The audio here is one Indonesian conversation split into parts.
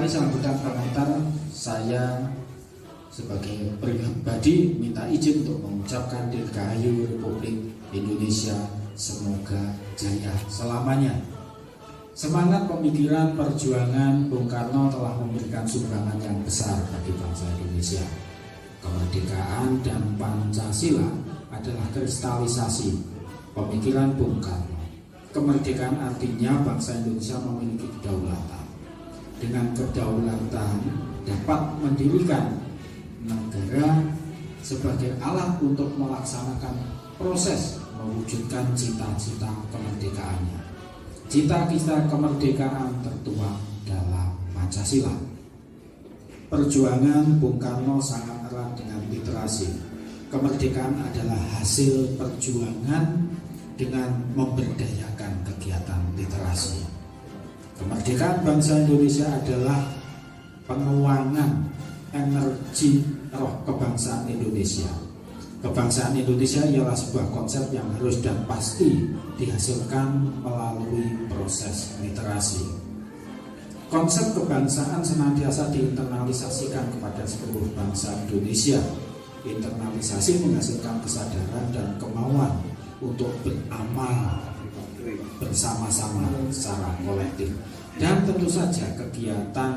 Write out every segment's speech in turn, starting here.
kami sambutan pengantar, saya sebagai pribadi minta izin untuk mengucapkan Dirgahayu Republik Indonesia semoga jaya selamanya. Semangat pemikiran perjuangan Bung Karno telah memberikan sumbangan yang besar bagi bangsa Indonesia. Kemerdekaan dan Pancasila adalah kristalisasi pemikiran Bung Karno. Kemerdekaan artinya bangsa Indonesia memiliki kedaulatan. Dengan kedaulatan dapat mendirikan negara sebagai alat untuk melaksanakan proses mewujudkan cita-cita kemerdekaannya. Cita-cita kemerdekaan tertuang dalam Pancasila. Perjuangan Bung Karno sangat erat dengan literasi. Kemerdekaan adalah hasil perjuangan dengan memberdayakan kegiatan literasi. Kemerdekaan bangsa Indonesia adalah penguangan energi roh kebangsaan Indonesia. Kebangsaan Indonesia ialah sebuah konsep yang harus dan pasti dihasilkan melalui proses literasi. Konsep kebangsaan senantiasa diinternalisasikan kepada seluruh bangsa Indonesia. Internalisasi menghasilkan kesadaran dan kemauan untuk beramal bersama-sama secara kolektif. Dan tentu saja kegiatan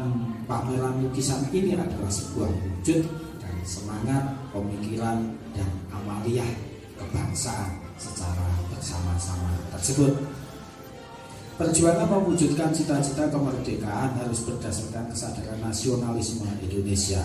pameran lukisan ini adalah sebuah wujud dari semangat, pemikiran, dan amaliyah kebangsaan secara bersama-sama tersebut. Perjuangan mewujudkan cita-cita kemerdekaan harus berdasarkan kesadaran nasionalisme Indonesia.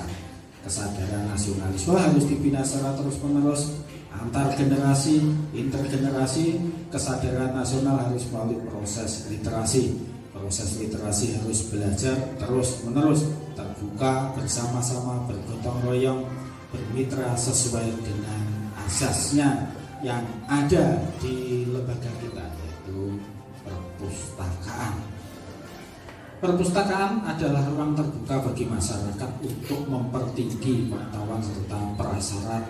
Kesadaran nasionalisme harus dibina secara terus-menerus antar generasi, intergenerasi. Kesadaran nasional harus melalui proses literasi. Proses literasi harus belajar terus-menerus, terbuka, bersama-sama, bergotong royong, bermitra sesuai dengan asasnya yang ada di lembaga kita, yaitu perpustakaan. Perpustakaan adalah ruang terbuka bagi masyarakat untuk mempertinggi pengetahuan serta prasyarat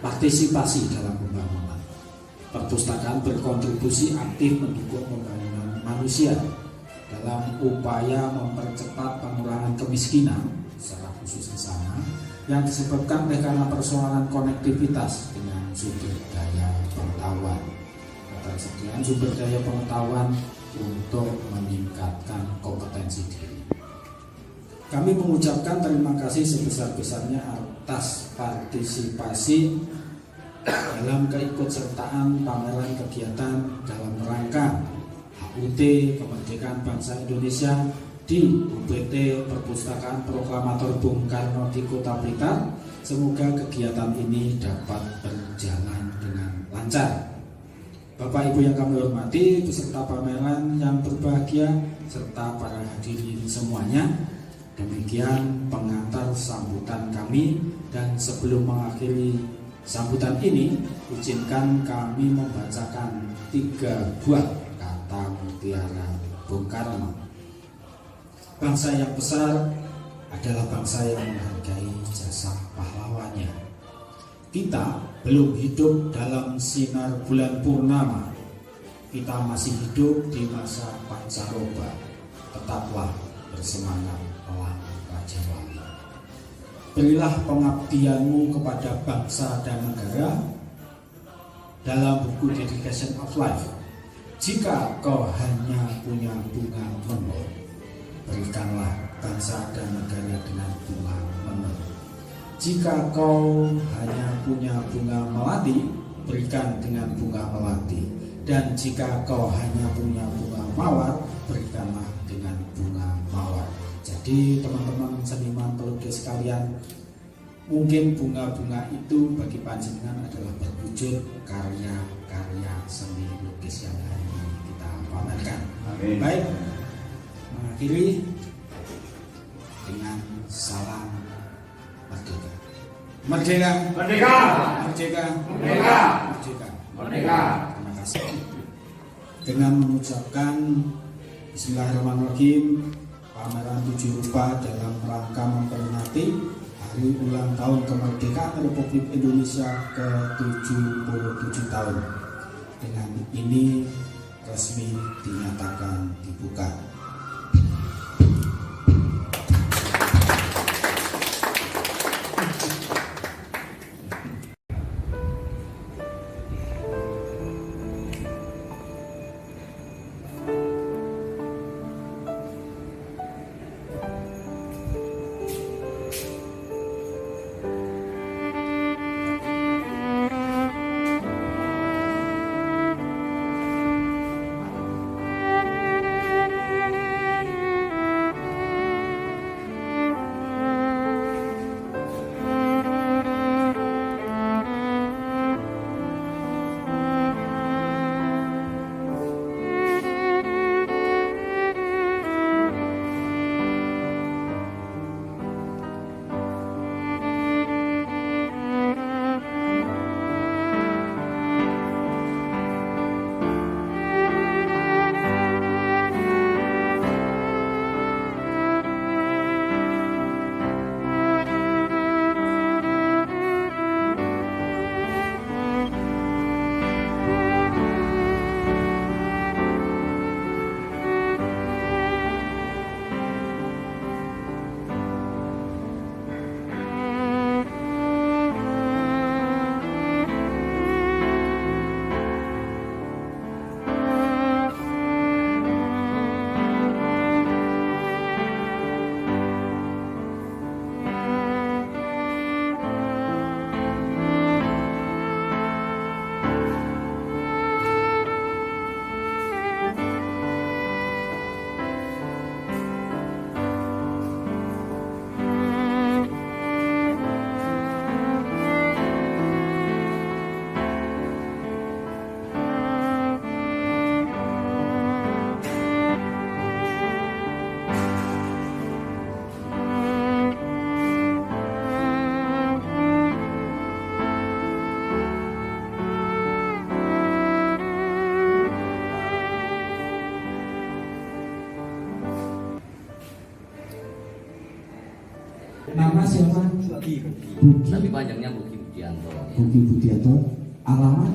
partisipasi dalam pembangunan. Perpustakaan berkontribusi aktif mendukung pembangunan manusia dalam upaya mempercepat pengurangan kemiskinan secara khusus di sana yang disebabkan oleh karena persoalan konektivitas dengan sumber daya pengetahuan. Ketersediaan sumber daya pengetahuan untuk meningkatkan kompetensi diri. Kami mengucapkan terima kasih sebesar-besarnya atas partisipasi dalam keikutsertaan pameran kegiatan dalam rangka HUT Kemerdekaan Bangsa Indonesia di UPT Perpustakaan Proklamator Bung Karno di Kota Blitar. Semoga kegiatan ini dapat berjalan dengan lancar. Bapak Ibu yang kami hormati, peserta pameran yang berbahagia, serta para hadirin semuanya, demikian pengantar sambutan kami. Dan sebelum mengakhiri sambutan ini, izinkan kami membacakan 3 buah kata mutiara Bung Karno. Bangsa yang besar adalah bangsa yang menghargai jasa pahlawannya. Kita belum hidup dalam sinar bulan purnama. Kita masih hidup di masa pancaroba. Tetaplah bersemangat melawan Raja Wali. Berilah pengabdianmu kepada bangsa dan negara dalam buku Dedication of Life. Jika kau hanya punya bunga menur, berikanlah bangsa dan negara dengan bunga menur. Jika kau hanya punya bunga melati, berikan dengan bunga melati. Dan jika kau hanya punya bunga mawar, berikanlah dengan bunga mawar. Jadi teman-teman seniman pelukis sekalian, mungkin bunga-bunga itu bagi panjenengan adalah berwujud karya-karya seni lukis yang hari ini kita pamerkan. Amin. Baik, mengakhiri dengan salam merdeka. Merdeka. Merdeka. Merdeka. Merdeka. Merdeka. Merdeka. Terima kasih. Dengan mengucapkan Bismillahirrahmanirrahim, pameran 7 rupa dalam rangka memperingati hari ulang tahun kemerdekaan Republik Indonesia ke-77 tahun. Dengan ini resmi dinyatakan dibuka. siapa? Buki. Buki. Tapi panjangnya Buki Budianto. Buki Budianto. Alamat?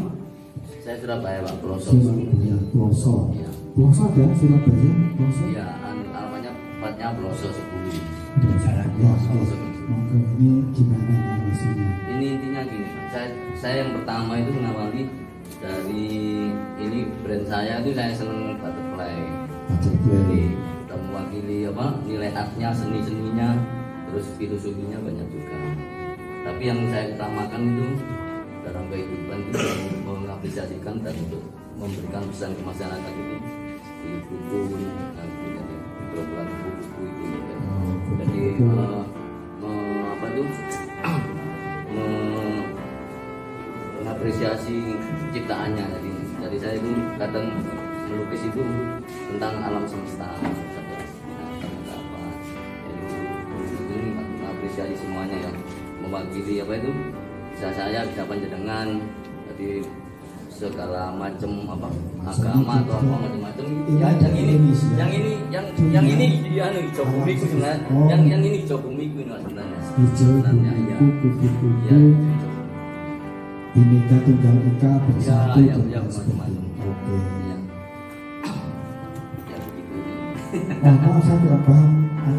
Saya Surabaya Pak, Pelosok. Surabaya, Pelosok. Iya. Pelosok ada Surabaya, Pelosok. Iya, alamatnya tempatnya Pelosok 10. Ya, oke. Maka ini gimana narasinya? Ini intinya gini, saya yang pertama itu mengawali dari ini brand saya itu saya seneng butterfly. Jadi kita mewakili apa nilai artnya, seni-seninya, terus filosofinya banyak juga. Tapi yang saya utamakan itu dalam kehidupan itu mengapresiasikan dan untuk memberikan pesan ke masyarakat itu di buku, jadi program buku itu. Jadi apa itu mengapresiasi ciptaannya. Jadi saya itu kadang melukis itu tentang alam semesta, apa. Jadi ini mengapresiasi semuanya yang mewakili apa itu saya bisa panjenengan. Jadi segala macam apa agama atau apa macam-macam yang ini jadi anu hijau bumi itu sebenarnya yang ini hijau bumi itu sebenarnya ya Bhinneka Tunggal Ika bersatu ya macam-macam. Oke. Ya begitu. Maaf saya kurang paham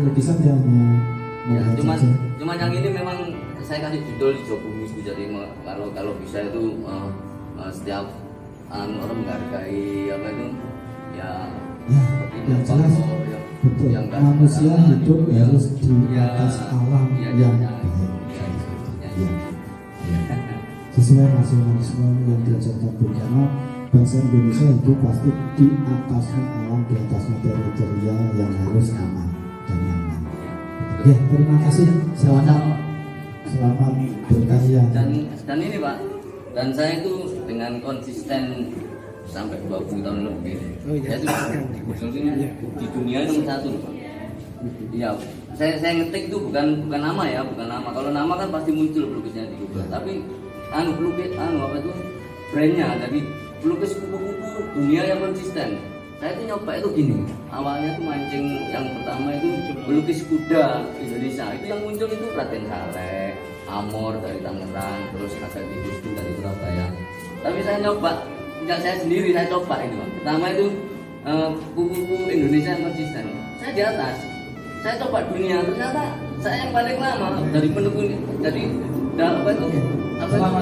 lukisan dia hanya cuman yang ini memang saya kasih judul hijau bumi itu. Jadi kalau bisa itu setiap orang menghargai apa itu ya yang jelas betul yang manusia hidup harus di atas alam yang sesuai nasionalisme yang diajarkan Bung Karno. Bangsa Indonesia hidup pasti di atasnya alam, di atas materi material yang harus aman dan nyaman. Ya, terima kasih. Selamat berkarya. Dan ini Pak, dan saya itu dengan konsisten sampai 20 tahun lebih. Saya itu sebetulnya di dunia nomor 1 Pak. Iya, saya ngetik itu bukan nama ya, bukan nama. Kalau nama kan pasti muncul pelukisnya di Google. Tapi pelukis apa itu brandnya, jadi pelukis kupu-kupu dunia yang konsisten. Saya itu nyoba itu gini. Awalnya tuh mancing yang pertama itu pelukis kuda Indonesia. Itu yang muncul itu Raden Saleh, Amor dari Tangerang, terus ada Gusti dari Surabaya. Tapi saya nyoba, enggak saya sendiri, saya coba itu Pak. Pertama itu kupu-kupu Indonesia yang konsisten. Saya di atas. Saya coba dunia, ternyata saya yang paling lama dari penekun. Jadi apa itu?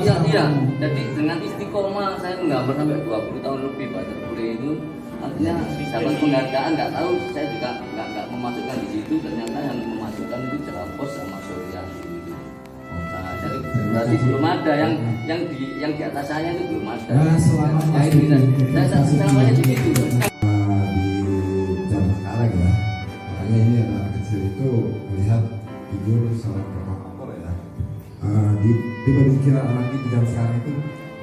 Iya. Jadi dengan istiqomah saya menggambar sampai 20 tahun lebih Pak. Terkuliah itu artinya dapat penghargaan, nggak tahu saya juga nggak memasukkan di situ. Ternyata yang memasukkan itu Jerapos sama Surya. Nah, jadi berarti belum ada yang di atas saya itu belum ada. Nah, selamanya selamanya di situ. Di zaman sekarang ya, makanya ini anak kecil itu melihat figur seorang provokator ya. Di pemikiran anak di zaman sekarang itu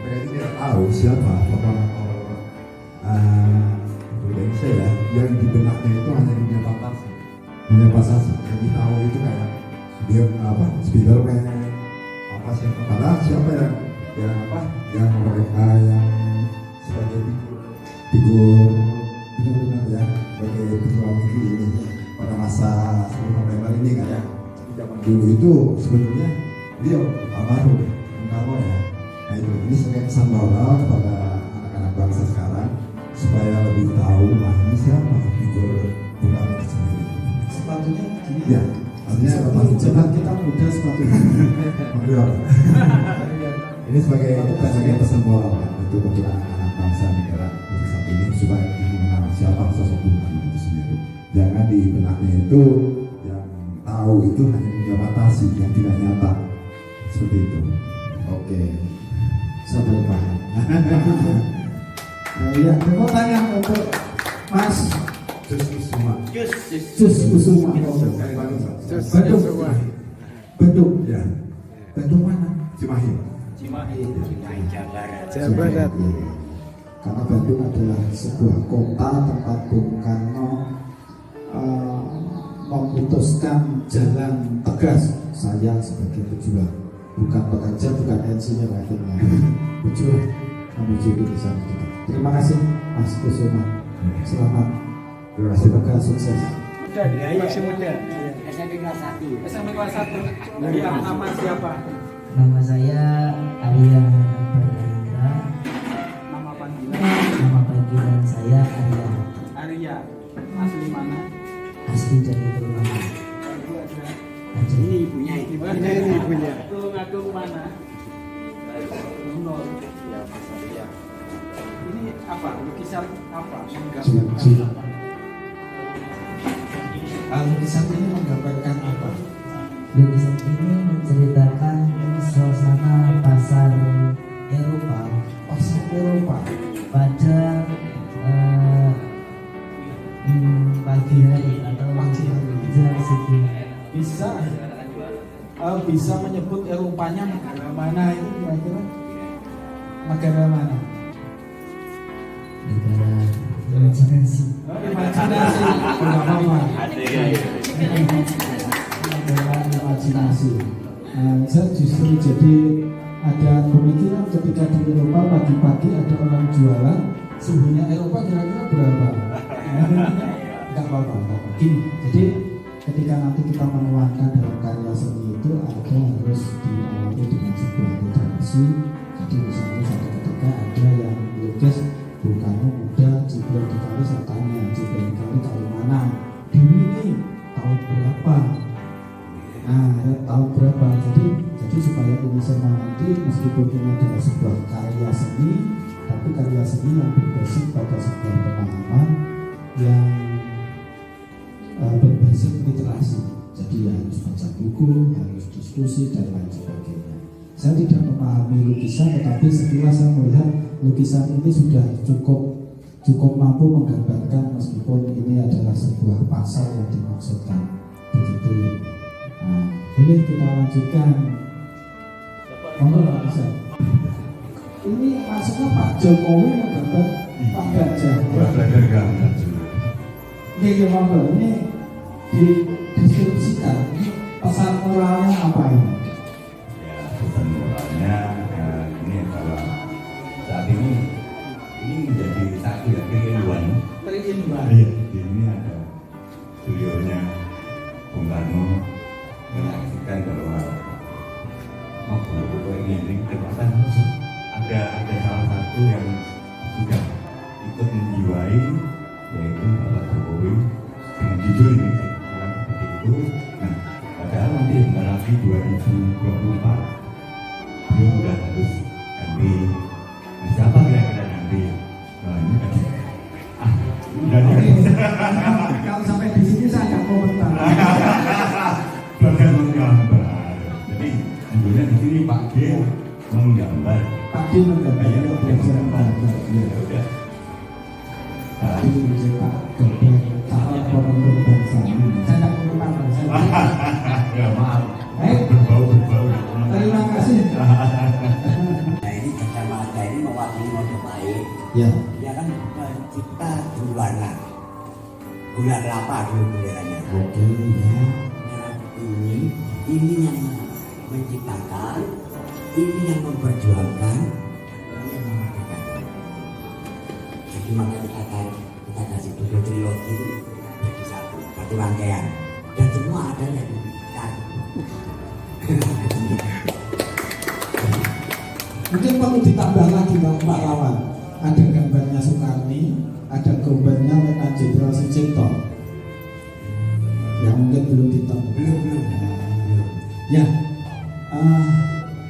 mereka itu tidak tahu siapa provokator Indonesia ya, yang di benaknya itu hanya dunia fantasi. Yang kita tahu itu kayak dia Spiderman apa siapa, padahal siapa yang mereka yang sebagai figur benar-benar ya sebagai pejuang ini pada masa 10 November ini kan ya. Zaman dulu itu sebetulnya beliau almarhum Bung Karno ya. Nah ini sebagai pesan moral kepada anak-anak bangsa sekarang supaya lebih tahu ini siapa figur Bung Karno itu sendiri. Sepatunya gini Ya, artinya jangan kita muda sepatunya. Ini sebagai pesan moral kan, untuk anak-anak bangsa negara saat ini supaya mengenal siapa sosok Bung Karno itu sendiri. Jangan di benaknya itu yang tahu itu hanya dunia fantasi yang tidak nyata seperti itu. Oke, saya paham. Ya, tepuk tangan untuk Mas Jus Kusuma. Jus Kusuma. Bandung. Ya, Bandung mana? Cimahi. Jawa Barat. Karena Bandung adalah sebuah kota tempat Bung Karno memutuskan jalan tegas. Saya sebagai pejuang, bukan pekerja, bukan NC-nya akhirnya pejuang menuju Indonesia. Terima kasih Mas Kusuma. Selamat. Terima kasih. Semoga sukses. Masih muda. SMP kelas 1. Iya, nama siapa? Nama saya Arya Pradana. Nama panggilan Nama panggilan saya Arya. Arya. Asli mana? Asli dari Tulungagung. Ibu ada. Aceh. Ibunya. Ini ibunya. Tulungagung mana? Nur. Ya, Mas Arya. Ini apa? Lukisan apa? Menggambarkan apa? Lukisan ini menggambarkan apa? Lukisan ini menceritakan suasana pasar Eropa Pasar Eropa. pada pagi hari atau Pagi hari. jam segini. Bisa menyebut Eropanya negara mana itu kira-kira? Negara mana? Negara imajinasi. Imajinasi. Tidak apa-apa. Negara imajinasi. Saya justru jadi ada pemikiran ketika di Eropa pagi-pagi ada orang jualan suhunya Eropa kira-kira berapa? Enggak apa-apa. Gini, jadi ketika nanti kita menuangkan dalam karya seni itu ada harus diawali dengan sebuah literasi. Jadi misalnya satu ketika ada yang melukis Bung Karno muda jebol di kali, saya tanya jebol di kali tahun mana? Dulu ini tahun berapa? Nah, ya, tahun berapa? Jadi supaya ini semua nanti meskipun ini adalah sebuah karya seni, tapi karya seni yang berbasis pada sebuah pemahaman yang berbasis literasi. Jadi ya harus baca buku, harus diskusi dan lain sebagainya. Saya tidak memahami lukisan, tetapi setelah saya melihat lukisan ini sudah cukup mampu menggambarkan meskipun ini adalah sebuah pasar yang dimaksudkan. Begitu. Nah, boleh kita lanjutkan. Monggo Pak bisa. Ini maksudnya Pak Jokowi menggambar Pak Gajah. Belajar gambar juga. Ini monggo ini dideskripsikan. Ini pesan moralnya apa ini? Ya, pesan moralnya ini adalah saat ini menjadi satu ya kerinduan. Kerinduan. Iya, ini ada beliaunya Bung Karno menyaksikan bahwa buku ini ternyata ada salah satu yang sudah ikut menjiwai yaitu Bapak Jokowi dengan jujur ini saya seperti itu. Nah, padahal nanti bentar lagi 2024 dia sudah harus ganti. Nah, siapa kira-kira nanti? Nah, ini kan Kalau sampai di sini saya nggak komentar. bagian menggambar. Jadi tentunya di sini Pak D menggambar. Pak Di menggambar ya belajar menggambar. Ya udah. Pak Di mencetak gambar cara pemimpin bangsa. Saya nggak komentar. Ya maaf. Baik. Berbau. Terima kasih. Nah ini kacamata ini mewakili Majapahit. Ya. Dia kan kita berwarna gula kelapa dulu benderanya. Oke ya. Nah ini yang menciptakan, ini yang memperjuangkan, ini yang memerdekakan. Jadi maka kita kasih dulu trilogi jadi satu rangkaian dan semua ada yang dibutuhkan. Mungkin perlu ditambah lagi Pak Lawan. Ada gambarnya Soekarni, ada gambarnya Letnan Jenderal Sucipto. Yang mungkin belum ditemu. Belum. Ya,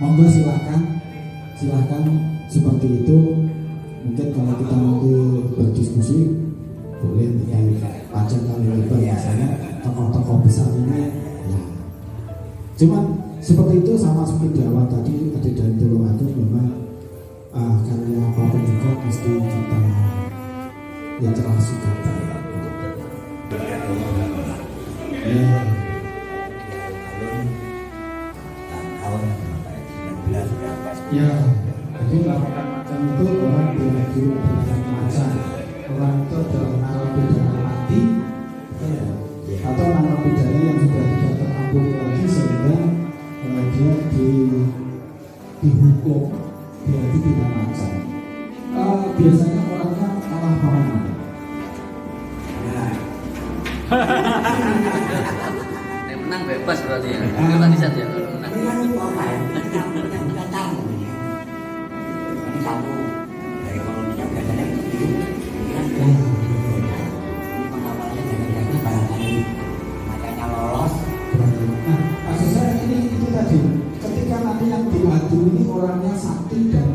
monggo silakan seperti itu. Mungkin kalau kita nanti berdiskusi boleh panjang kali lebar misalnya tokoh-tokoh besar ini. Ya. Cuman seperti itu sama seperti di awal tadi ada dari Tulungagung memang karya apapun juga mesti kita ya terasa kata ya. Ya, jadi melakukan macam itu orang belajar dengan macam orang itu adalah narapidana mati atau narapidana yang sudah tidak terampuni lagi sehingga dia dihukum berarti tidak macam. Biasanya orangnya kalah paham. menang bebas berarti ya. Tadi saja kalau menang. Ini kan apa ya? Kita tahu ya. Ini satu dari koloninya biasanya begitu. Ini kan pengawalannya jangan-jangan barangkali makanya lolos. Nah, maksud saya ini itu tadi, ketika nanti yang diadu ini orangnya sakti dan